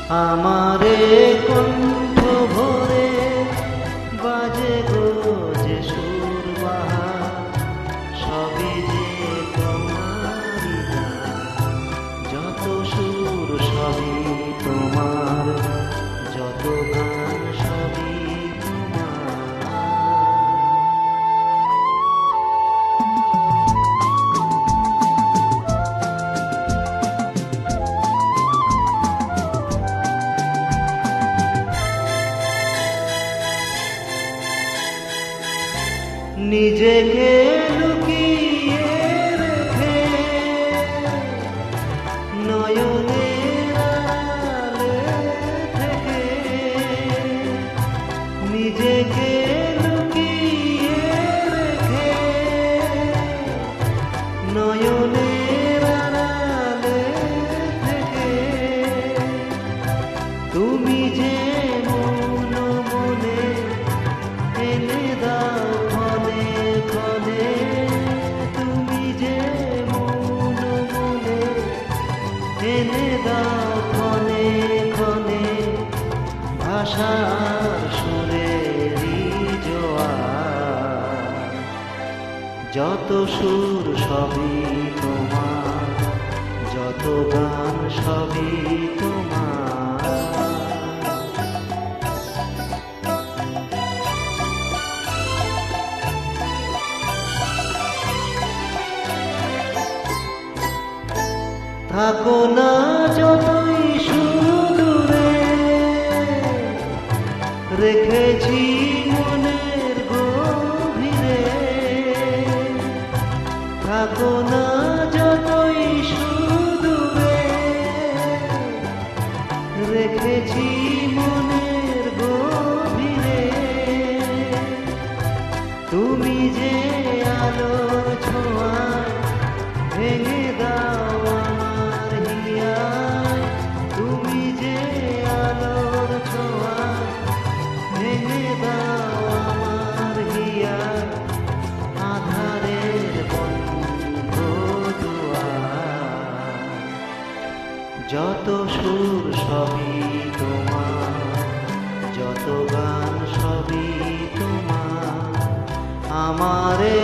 আমারে কণ্ঠ ভরে বাজে গো যে সুর বাহার, সবই যে তোমারই গান। যত সুর সবই তোমার, যত গান সবই নিজেকে লুকিয়ে রেখে নয়নের আড়ালে থেকে, নিজেকে লুকিয়ে রেখে নয়নের আড়ালে থেকে, তুমি যে মন মনে এনে দাও এনে দাও ক্ষণে ক্ষণে ভাষার সুরেরই জোয়ার। যত সুর সবই তোমার, যত গান সবই তোমার। থাকো না যতই সুদূরে, রেখেছি মনের গভীরে। থাকো না যতই সুদূরে, রেখেছি মনের গভীরে। তুমি যে আলোর ছোঁয়ায় ভেঙে দাও আমার হিয়ায়, তুমি যে আলোর ছোঁয়ায় ভেঙে দাও আমার হিয়ায়। আধারের বন্ধ দুয়ার, যত সুর সবই তোমার, যত গান সবই তোমার। আমারে